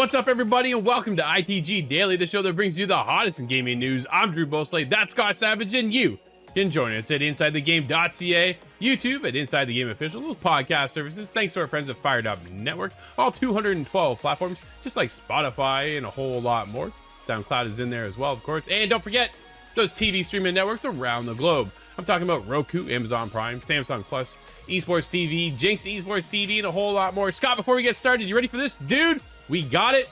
What's up, everybody, and welcome to ITG Daily, the show that brings you the hottest in gaming news. I'm Drew Bosley, that's Scott Savage, and you can join us at InsideTheGame.ca, YouTube at Inside the Game Official, those podcast services, thanks to our friends at Fired Up Network, all 212 platforms, just like Spotify and a whole lot more. SoundCloud is in there as well, of course, and don't forget those TV streaming networks around the globe. I'm talking about Roku, Amazon Prime, Samsung Plus, Esports TV, Jinx Esports TV, and a whole lot more. Scott, before we get started, you ready for this? Dude, we got it.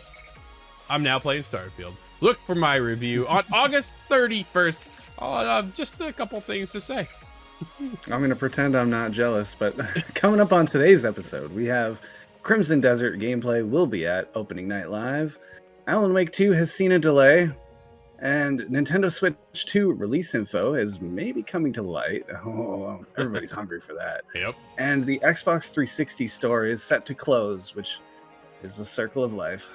I'm now playing Starfield. Look for my review on August 31st. I'll have just a couple things to say. I'm going to pretend I'm not jealous, but coming up on today's episode, we have Crimson Desert gameplay will be at Opening Night Live. Alan Wake 2 has seen a delay. And Nintendo Switch 2 release info is maybe coming to light. Oh, everybody's hungry for that. Yep. And the Xbox 360 store is set to close, which is the circle of life.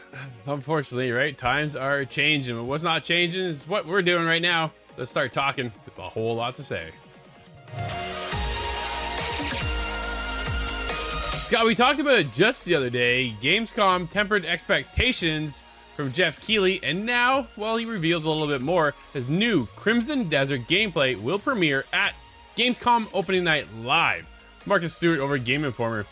Unfortunately, right? Times are changing. What's not changing is what we're doing right now. Let's start talking. There's a whole lot to say. Scott, we talked about it just the other day. Gamescom tempered expectations from Geoff Keighley, and now, well, he reveals a little bit more. His new Crimson Desert gameplay will premiere at Gamescom Opening Night Live. Marcus Stewart over Game Informer.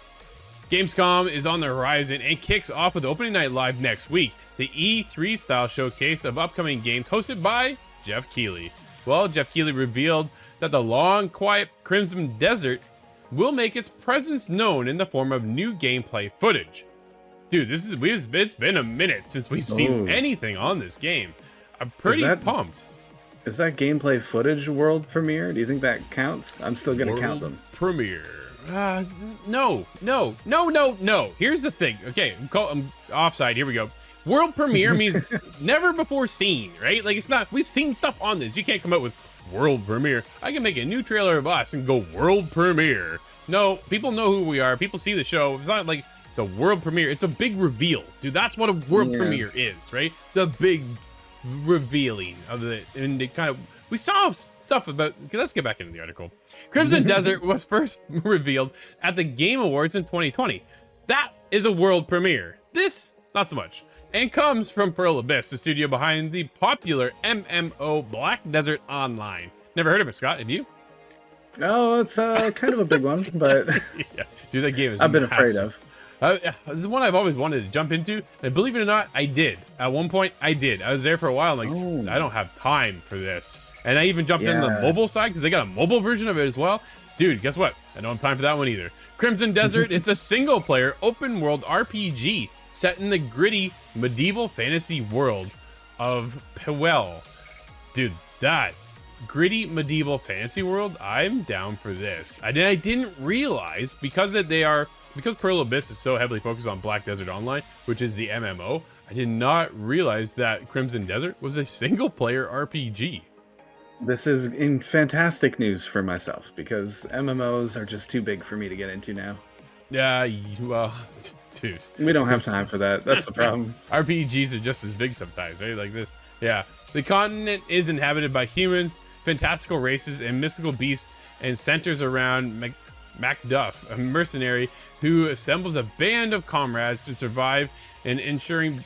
Gamescom is on the horizon and kicks off with Opening Night Live next week, the E3 style showcase of upcoming games hosted by Geoff Keighley. Well, Geoff Keighley revealed that the long, quiet Crimson Desert will make its presence known in the form of new gameplay footage. Dude, it's been a minute since we've seen anything on this game. I'm pretty pumped. Is that gameplay footage world premiere? Do you think that counts? I'm still going to count them. Premiere. No. Here's the thing. Okay, I'm offside. Here we go. World premiere means never before seen, right? Like, it's not, we've seen stuff on this. You can't come out with world premiere. I can make a new trailer of us and go world premiere. No, people know who we are. People see the show. It's not like it's a world premiere. It's a big reveal. Dude, that's what a world premiere is, right? The big revealing of it. And it kind of, we saw stuff about, okay, let's get back into the article. Crimson Desert was first revealed at the Game Awards in 2020. That is a world premiere. This, not so much. And comes from Pearl Abyss, the studio behind the popular MMO Black Desert Online. Never heard of it, Scott, have you? Oh, it's kind of a big one, but yeah, dude, that game is I've been afraid of. This is one I've always wanted to jump into, and believe it or not, I did. At one point, I did. I was there for a while. I'm like, I don't have time for this. And I even jumped into the mobile side because they got a mobile version of it as well. Dude, guess what? I don't have time for that one either. Crimson Desert, it's a single-player, open-world RPG set in the gritty medieval fantasy world of Pewell. Dude, that gritty medieval fantasy world, I'm down for this. I didn't realize because Pearl Abyss is so heavily focused on Black Desert Online, which is the MMO, I did not realize that Crimson Desert was a single-player RPG. This is in fantastic news for myself because MMOs are just too big for me to get into now. Yeah, well, dude. We don't have time for that. That's the problem. RPGs are just as big sometimes, right? Like this. Yeah. The continent is inhabited by humans, fantastical races, and mystical beasts, and centers around Macduff, a mercenary who assembles a band of comrades to survive an ensuring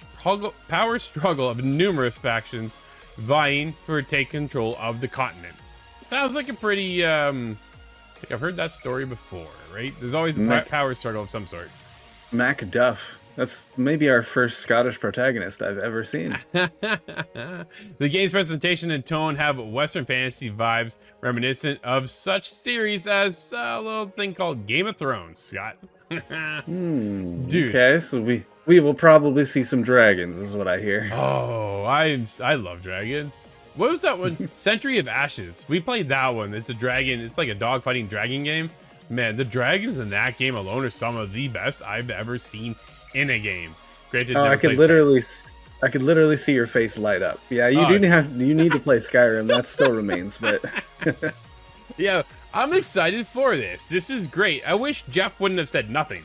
power struggle of numerous factions vying for take control of the continent. Sounds like a pretty, like I've heard that story before, right? There's always a power struggle of some sort. Macduff. That's maybe our first Scottish protagonist I've ever seen. The game's presentation and tone have Western fantasy vibes reminiscent of such series as a little thing called Game of Thrones, Scott. Dude. Okay, so we will probably see some dragons, is what I hear. Oh, I love dragons. What was that one? Century of Ashes. We played that one. It's a dragon. It's like a dog fighting dragon game. Man, the dragons in that game alone are some of the best I've ever seen in a game. Granted, I could literally see your face light up. Yeah, you need to play Skyrim. That still remains, but yeah, I'm excited for this. This is great. I wish Geoff wouldn't have said nothing.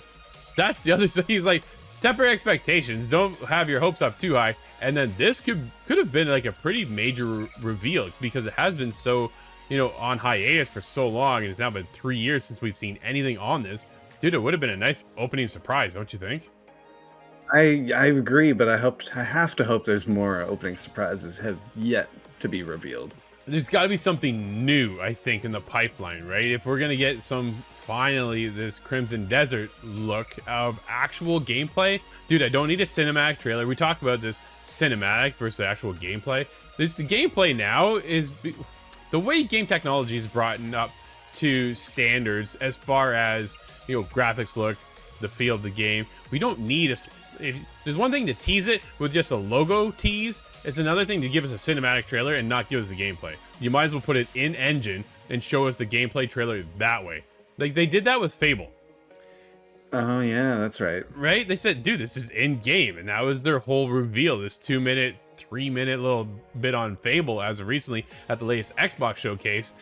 That's the other thing. He's like, temper expectations. Don't have your hopes up too high. And then this could have been like a pretty major reveal because it has been so, on hiatus for so long, and it's now been 3 years since we've seen anything on this. Dude, it would have been a nice opening surprise, don't you think? I agree, but I have to hope there's more opening surprises have yet to be revealed. There's got to be something new, I think, in the pipeline, right? If we're gonna get finally this Crimson Desert look of actual gameplay, dude, I don't need a cinematic trailer. We talked about this cinematic versus actual gameplay. The gameplay now is the way game technology is brought up to standards as far as, you know, graphics look, the feel of the game. We don't need if there's one thing to tease it with just a logo tease, it's another thing to give us a cinematic trailer and not give us the gameplay. You might as well put it in engine and show us the gameplay trailer that way. Like they did that with Fable. Oh yeah, that's right. Right? They said, dude, this is in game, and that was their whole reveal. This 2-minute, 3-minute little bit on Fable as of recently at the latest Xbox showcase.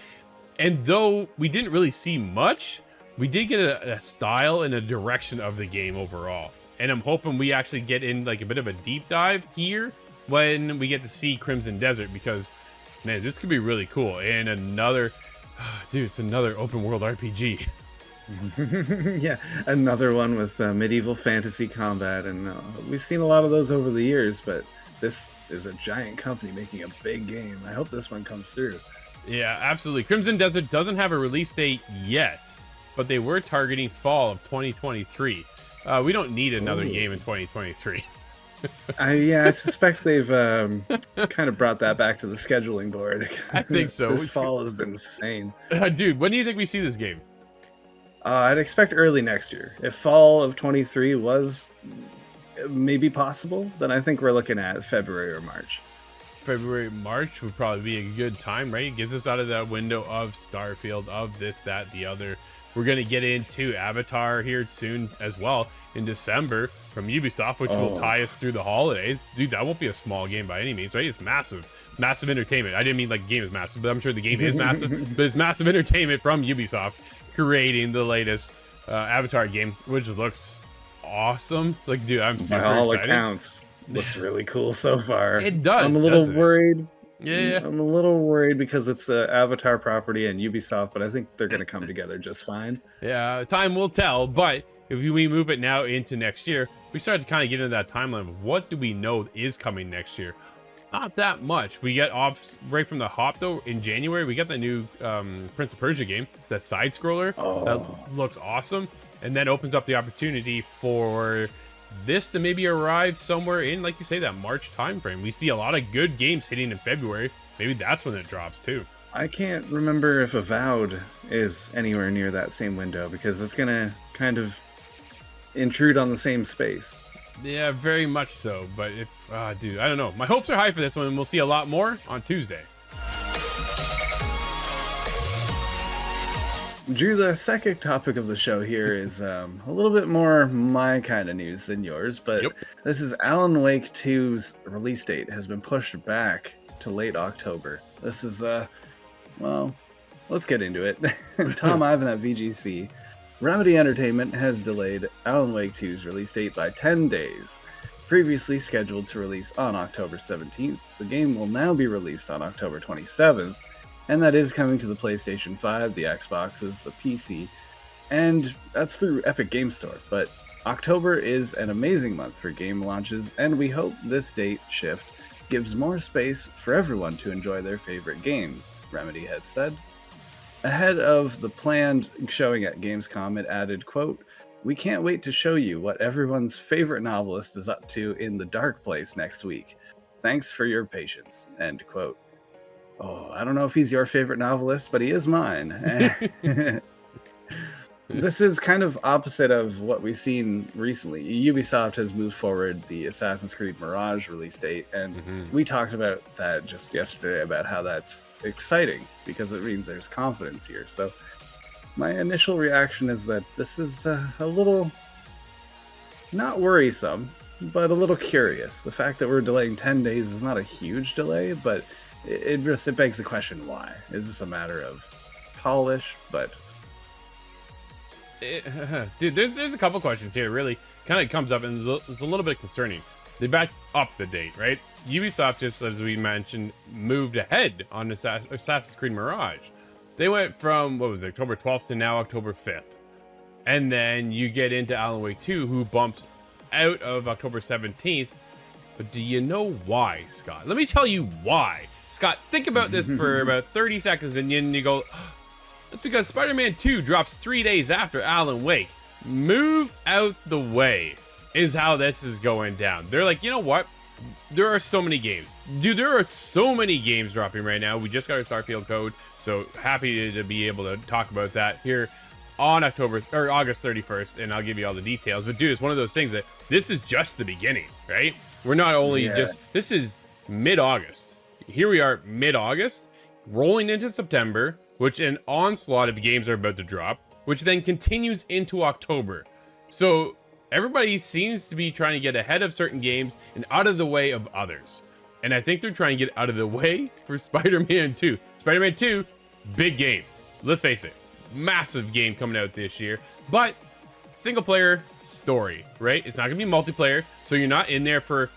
And though we didn't really see much, we did get a style and a direction of the game overall. And I'm hoping we actually get in like a bit of a deep dive here when we get to see Crimson Desert, because man, this could be really cool. And another, dude, it's another open world RPG. Yeah, another one with medieval fantasy combat, and we've seen a lot of those over the years, but this is a giant company making a big game. I hope this one comes through. Yeah, absolutely. Crimson Desert doesn't have a release date yet, but they were targeting fall of 2023. We don't need another game in 2023. I suspect they've kind of brought that back to the scheduling board. I think so. This fall is insane. Dude, when do you think we see this game? I'd expect early next year. If fall of 23 was maybe possible, then I think we're looking at February or March. February, March would probably be a good time, right? It gets us out of that window of Starfield, of this, that, the other. We're going to get into Avatar here soon as well in December from Ubisoft, which will tie us through the holidays. Dude, that won't be a small game by any means, right? It's massive. Massive entertainment. I didn't mean like the game is massive, but I'm sure the game is massive. But it's massive entertainment from Ubisoft creating the latest Avatar game, which looks awesome. Like, dude, I'm super excited. By all accounts, looks really cool so far. It does. I'm a little worried. Yeah, I'm a little worried because it's an Avatar property and Ubisoft, but I think they're going to come together just fine. Yeah, time will tell. But if we move it now into next year, we start to kind of get into that timeline of what do we know is coming next year. Not that much. We get off right from the hop though. In January, we got the new Prince of Persia game, that side scroller. That looks awesome, and then opens up the opportunity for this to maybe arrive somewhere in, like you say, that March timeframe. We see a lot of good games hitting in February. Maybe that's when it drops too. I can't remember if Avowed is anywhere near that same window, because it's gonna kind of intrude on the same space. Yeah, very much so. But if, dude, I don't know. My hopes are high for this one, and we'll see a lot more on Tuesday. Drew, the second topic of the show here is a little bit more my kind of news than yours, but this is Alan Wake 2's release date has been pushed back to late October. This is, well, let's get into it. Tom Ivan at VGC. Remedy Entertainment has delayed Alan Wake 2's release date by 10 days. Previously scheduled to release on October 17th, the game will now be released on October 27th, and that is coming to the PlayStation 5, the Xboxes, the PC, and that's through Epic Game Store. But October is an amazing month for game launches, and we hope this date shift gives more space for everyone to enjoy their favorite games, Remedy has said. Ahead of the planned showing at Gamescom, it added, quote, "We can't wait to show you what everyone's favorite novelist is up to in the dark place next week. Thanks for your patience," end quote. Oh, I don't know if he's your favorite novelist, but he is mine. This is kind of opposite of what we've seen recently. Ubisoft has moved forward the Assassin's Creed Mirage release date, and we talked about that just yesterday, about how that's exciting because it means there's confidence here. So my initial reaction is that this is a little, not worrisome, but a little curious. The fact that we're delaying 10 days is not a huge delay, but it begs the question, why? Is this a matter of polish? But dude, there's a couple questions here. Really, kind of comes up, and it's a little bit concerning. They backed up the date, right? Ubisoft, just as we mentioned, moved ahead on Assassin's Creed Mirage. They went from, what was it, October 12th to now October 5th. And then you get into Alan Wake 2, who bumps out of October 17th. But do you know why, Scott? Let me tell you why. Scott, think about this for about 30 seconds and then you go, it's because Spider-Man 2 drops 3 days after Alan Wake. Move out the way is how this is going down. They're like, you know what? There are so many games. Dude, there are so many games dropping right now. We just got our Starfield code, so happy to be able to talk about that here on August 31st, and I'll give you all the details. But dude, it's one of those things that this is just the beginning, right? We're not only this is mid-August. Here we are mid-August, rolling into September, which an onslaught of games are about to drop, which then continues into October. So everybody seems to be trying to get ahead of certain games and out of the way of others. And I think they're trying to get out of the way for Spider-Man 2. Spider-Man 2, big game. Let's face it, massive game coming out this year. But single player story, right? It's not gonna be multiplayer, so you're not in there for,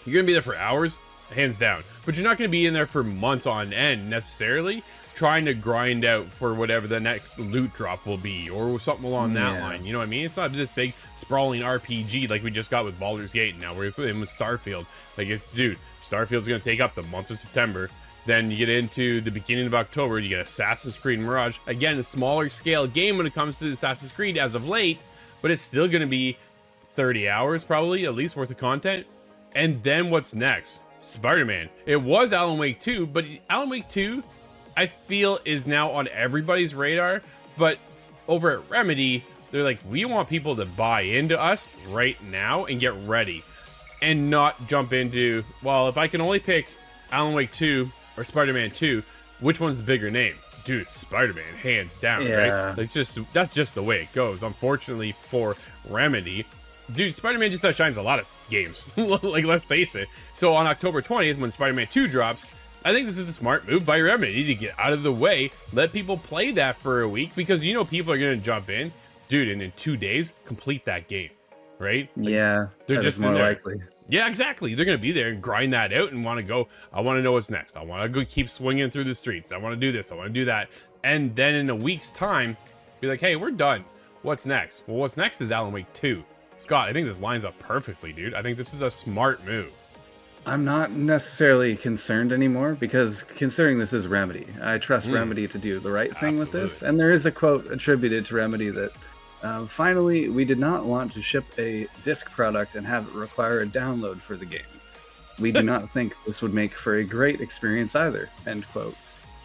you're gonna be there for hours, hands down. But you're not gonna be in there for months on end necessarily, trying to grind out for whatever the next loot drop will be or something along that line. You know what I mean? It's not this big sprawling RPG like we just got with Baldur's Gate. Now we're in with Starfield. Like, dude, Starfield's going to take up the months of September. Then you get into the beginning of October, you get Assassin's Creed Mirage. Again, a smaller scale game when it comes to Assassin's Creed as of late, but it's still going to be 30 hours probably, at least, worth of content. And then what's next? Spider-Man. It was Alan Wake 2, but Alan Wake 2, I feel, is now on everybody's radar. But over at Remedy, they're like, we want people to buy into us right now and get ready and not jump into, well, if I can only pick Alan Wake 2 or Spider-Man 2, which one's the bigger name? Dude, Spider-Man, hands down, right? Like, that's just the way it goes. Unfortunately for Remedy, dude, Spider-Man just outshines a lot of games. Like, let's face it. So on October 20th, when Spider-Man 2 drops, I think this is a smart move by Remedy to get out of the way, let people play that for a week, because you know people are going to jump in, dude, and in 2 days complete that game, right? Like, they're just more likely. Yeah, exactly. They're going to be there and grind that out and want to go, I want to know what's next. I want to go keep swinging through the streets. I want to do this. I want to do that. And then in a week's time, be like, hey, we're done. What's next? Well, what's next is Alan Wake 2. Scott, I think this lines up perfectly, dude. I think this is a smart move. I'm not necessarily concerned anymore, because considering this is Remedy, I trust Remedy to do the right thing with this. And there is a quote attributed to Remedy that's, finally, we did not want to ship a disc product and have it require a download for the game. We do not think this would make for a great experience either, end quote.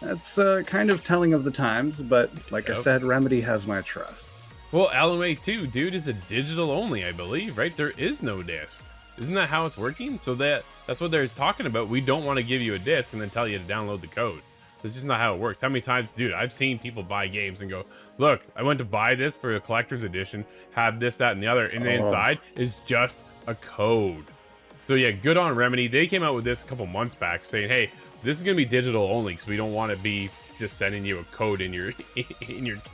That's kind of telling of the times, but like I said, Remedy has my trust. Well, Alan Wake 2, dude, is a digital only, I believe, right? There is no disc. Isn't that how it's working? So that's what they're talking about. We don't want to give you a disc and then tell you to download the code. That's just not how it works. How many times, dude, I've seen people buy games and go, look, I went to buy this for a collector's edition, have this, that, and the other, and the inside is just a code. So yeah, good on Remedy. They came out with this a couple months back saying, hey, this is going to be digital only because we don't want to be just sending you a code in your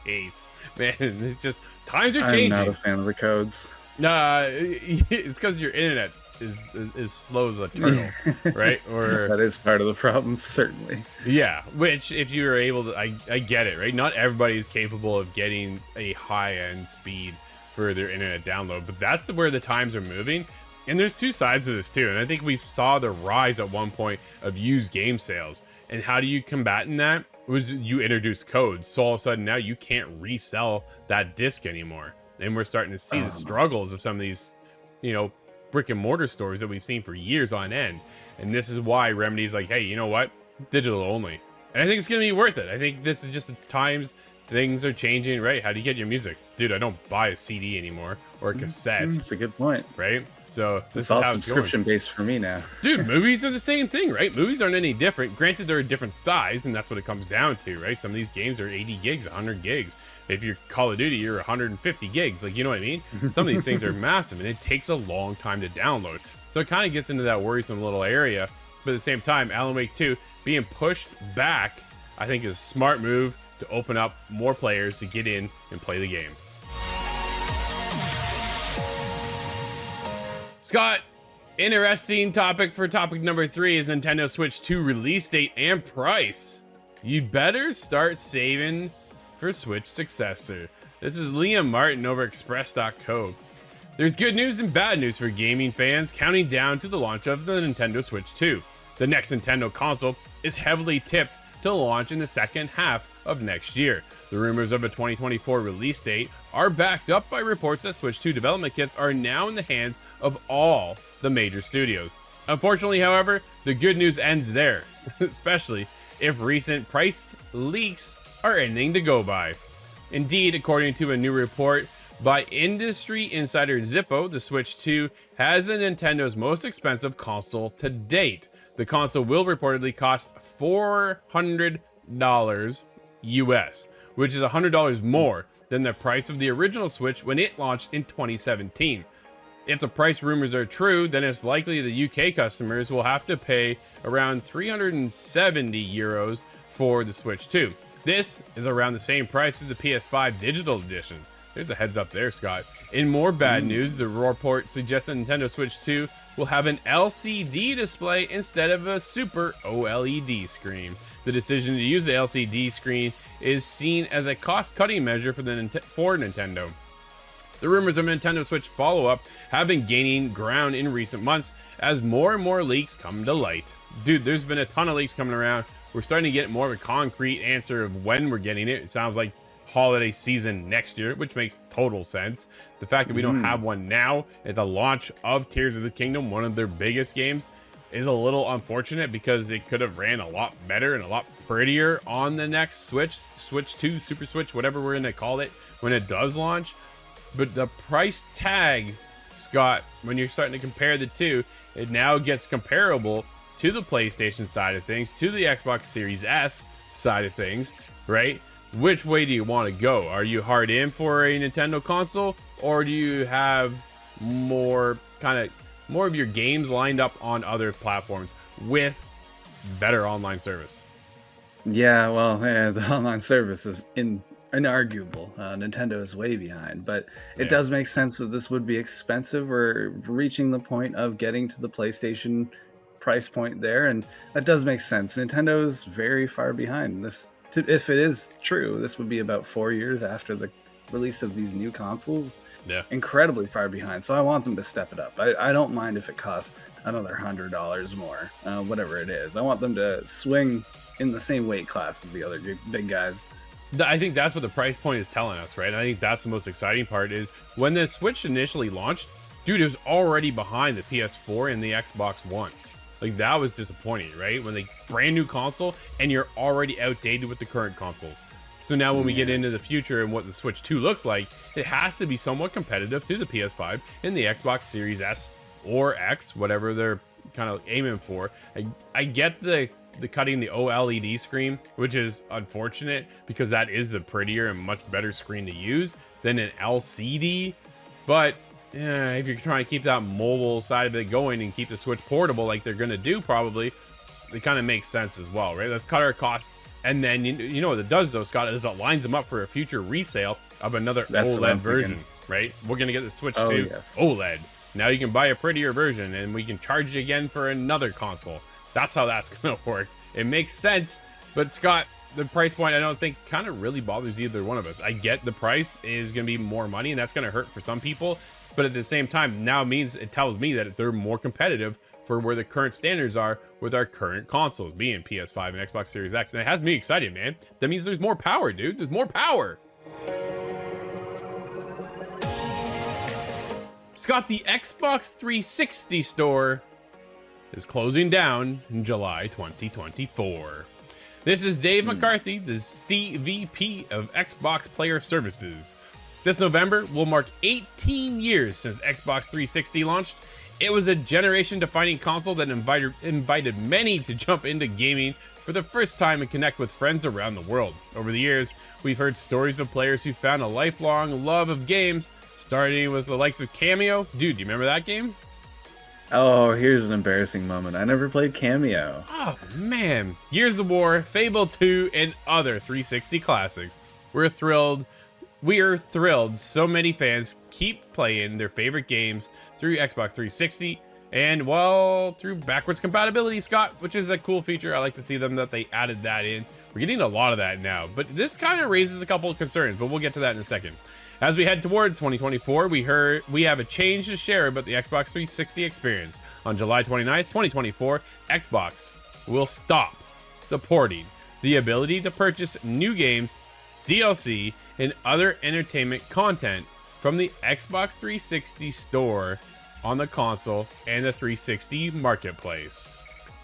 case. Man, it's just, times are changing. I'm not a fan of the codes. Nah, it's because your internet is slow as a turtle, right? Or that is part of the problem, certainly. Yeah, which if you are able to, I get it, right? Not everybody is capable of getting a high-end speed for their internet download, but that's where the times are moving. And there's two sides to this too, and I think we saw the rise at one point of used game sales. And how do you combat in that? It was you introduce codes, so all of a sudden now you can't resell that disc anymore. And we're starting to see the struggles of some of these, you know, brick and mortar stores that we've seen for years on end. And this is why Remedy's like, hey, you know what? Digital only. And I think it's going to be worth it. I think this is just the times things are changing, right? How do you get your music? Dude, I don't buy a CD anymore or a cassette. That's a good point. Right? So this it's all subscription based for me now. Dude, movies are the same thing, right? Movies aren't any different. Granted, they're a different size, and that's what it comes down to, right? Some of these games are 80 gigs, 100 gigs. If you're Call of Duty, you're 150 gigs. Like, you know what I mean? Some of these things are massive, and it takes a long time to download. So it kind of gets into that worrisome little area. But at the same time, Alan Wake 2 being pushed back, I think is a smart move to open up more players to get in and play the game. Scott, interesting topic for topic number 3 is Nintendo Switch 2 release date and price. You'd better start saving for Switch successor. This is Liam Martin over Express.co. There's good news and bad news for gaming fans counting down to the launch of the Nintendo Switch 2. The next Nintendo console is heavily tipped to launch in the second half of next year. The rumors of a 2024 release date are backed up by reports that Switch 2 development kits are now in the hands of all the major studios. Unfortunately, however, the good news ends there, especially if recent price leaks are anything to go by. Indeed, according to a new report by industry insider Zippo, the Switch 2 has the Nintendo's most expensive console to date. The console will reportedly cost $400 US, which is $100 more than the price of the original Switch when it launched in 2017. If the price rumors are true, then it's likely the UK customers will have to pay around 370 euros for the Switch 2. This is around the same price as the PS5 Digital Edition. There's a heads up there, Scott. In more bad news, the report suggests that Nintendo Switch 2 will have an LCD display instead of a Super OLED screen. The decision to use the LCD screen is seen as a cost-cutting measure for Nintendo. The rumors of Nintendo Switch follow-up have been gaining ground in recent months as more and more leaks come to light. Dude, there's been a ton of leaks coming around. We're starting to get more of a concrete answer of when we're getting it. It sounds like holiday season next year, which makes total sense. The fact that we don't have one now at the launch of Tears of the Kingdom, one of their biggest games, is a little unfortunate because it could have ran a lot better and a lot prettier on the next Switch 2, Super Switch, whatever we're going to call it, when it does launch. But the price tag, Scott, when you're starting to compare the two, it now gets comparable to the PlayStation side of things, to the Xbox Series S side of things, right? Which way do you want to go? Are you hard in for a Nintendo console, or do you have more of your games lined up on other platforms with better online service? Yeah, well, the online service is inarguable. Nintendo is way behind, but it does make sense that this would be expensive. We're reaching the point of getting to the PlayStation price point there, and that does make sense. Nintendo is very far behind. If it is true, this would be about 4 years after the release of these new consoles. Yeah, incredibly far behind. So I want them to step it up. I don't mind if it costs another $100 more, whatever it is. I want them to swing in the same weight class as the other big guys. I think that's what the price point is telling us, right? I think that's the most exciting part is when the Switch initially launched, dude, it was already behind the PS4 and the Xbox One. Like, that was disappointing, right? When they brand new console and you're already outdated with the current consoles. So now when we get into the future and what the Switch 2 looks like, it has to be somewhat competitive to the PS5 and the Xbox Series S or X, whatever they're kind of aiming for. I get the cutting the OLED screen, which is unfortunate because that is the prettier and much better screen to use than an LCD. But if you're trying to keep that mobile side of it going and keep the Switch portable like they're going to do probably, it kind of makes sense as well, right? Let's cut our costs. And then, you know what it does, though, Scott, is it lines them up for a future resale of another OLED version, right? We're going to get the Switch 2 OLED. Now you can buy a prettier version, and we can charge you again for another console. That's how that's going to work. It makes sense. But, Scott, the price point, I don't think kind of really bothers either one of us. I get the price is going to be more money, and that's going to hurt for some people. But at the same time, now it tells me that they're more competitive for where the current standards are with our current consoles, being PS5 and Xbox Series X. And it has me excited, man. That means there's more power, dude. There's more power. Scott, the Xbox 360 store is closing down in July 2024. This is Dave McCarthy, the CVP of Xbox Player Services. This November will mark 18 years since Xbox 360 launched. It was a generation-defining console that invited many to jump into gaming for the first time and connect with friends around the world. Over the years, we've heard stories of players who found a lifelong love of games, starting with the likes of Cameo. Dude, do you remember that game? Oh, here's an embarrassing moment. I never played Cameo. Oh, man. Gears of War, Fable 2, and other 360 classics. We're thrilled so many fans keep playing their favorite games through Xbox 360 and, well, through backwards compatibility, Scott, which is a cool feature. I like to see them that they added that in. We're getting a lot of that now, but this kind of raises a couple of concerns, but we'll get to that in a second. As we head towards 2024, we have a change to share about the Xbox 360 experience. On July 29th, 2024, Xbox will stop supporting the ability to purchase new games, DLC, and other entertainment content from the Xbox 360 store on the console and the 360 marketplace.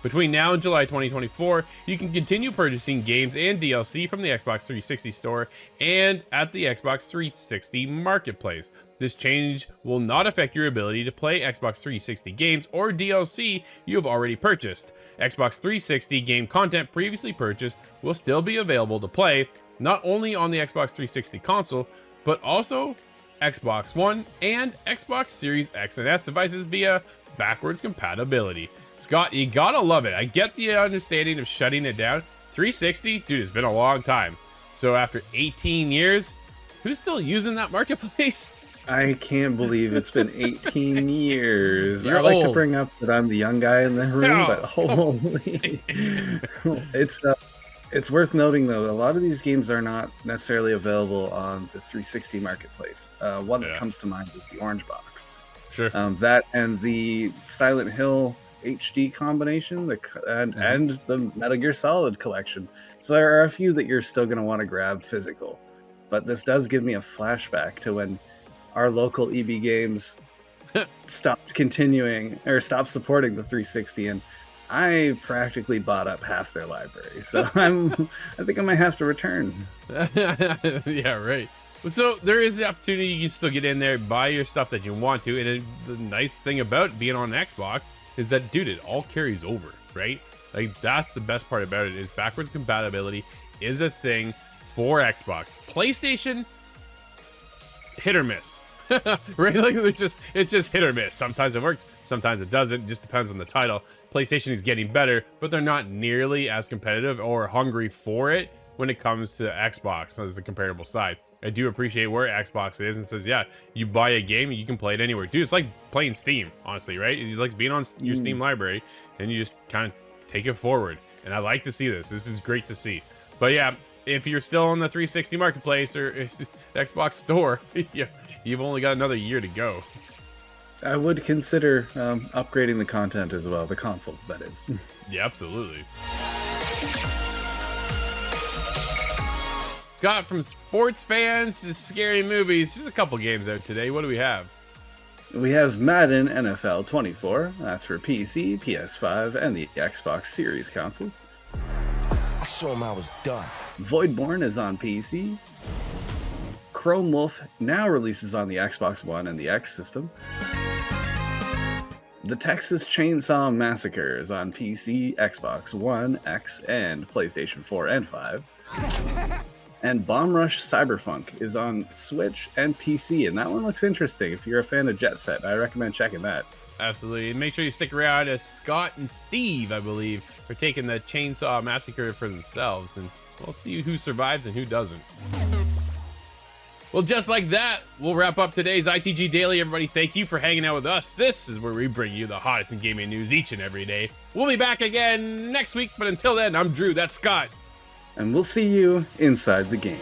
Between now and July 2024, you can continue purchasing games and DLC from the Xbox 360 store and at the Xbox 360 marketplace. This change will not affect your ability to play Xbox 360 games or DLC you have already purchased. Xbox 360 game content previously purchased will still be available to play, not only on the Xbox 360 console, but also Xbox One and Xbox Series X and S devices via backwards compatibility. Scott, you gotta love it. I get the understanding of shutting it down. 360, dude, it's been a long time. So after 18 years, who's still using that marketplace? I can't believe it's been 18 years. You're I like to old. bring up that I'm the young guy in the room, No. but holy, it's worth noting though, a lot of these games are not necessarily available on the 360 marketplace. One that comes to mind is the Orange Box. Sure. That and the Silent Hill HD combination, and the Metal Gear Solid collection. So there are a few that you're still going to want to grab physical. But this does give me a flashback to when our local EB Games stopped supporting the 360, and I practically bought up half their library. So I think I might have to return. Yeah, right. So there is the opportunity you can still get in there, buy your stuff that you want to, and the nice thing about being on Xbox is that, dude, it all carries over, right? Like, that's the best part about it, is backwards compatibility is a thing for Xbox. PlayStation, hit or miss. Right? Like, it's just hit or miss. Sometimes it works, sometimes it doesn't. It just depends on the title. PlayStation is getting better, but they're not nearly as competitive or hungry for it when it comes to Xbox as the comparable side. I do appreciate where Xbox is and says, yeah, you buy a game, you can play it anywhere. Dude, it's like playing Steam, honestly, right? It's like being on your Steam library, and you just kind of take it forward. And I like to see this. This is great to see. But yeah, if you're still on the 360 marketplace or Xbox store, yeah, you've only got another year to go. I would consider upgrading the content as well, the console, that is. Yeah, absolutely. Scott, from sports fans to scary movies, there's a couple games out today. What do we have? We have Madden NFL 24. That's for PC, PS5, and the Xbox Series consoles. I saw him I was done. Voidborn is on PC. Chrome Wolf now releases on the Xbox One and the X system. The Texas Chainsaw Massacre is on PC, Xbox One, X, and PlayStation 4 and 5. And Bomb Rush Cyberpunk is on Switch and PC, and that one looks interesting. If you're a fan of Jet Set, I recommend checking that. Absolutely. And make sure you stick around as Scott and Steve, I believe, are taking the Chainsaw Massacre for themselves, and we'll see who survives and who doesn't. Well, just like that, we'll wrap up today's ITG Daily. Everybody, thank you for hanging out with us. This is where we bring you the hottest in gaming news each and every day. We'll be back again next week, but until then, I'm Drew, that's Scott. And we'll see you inside the game.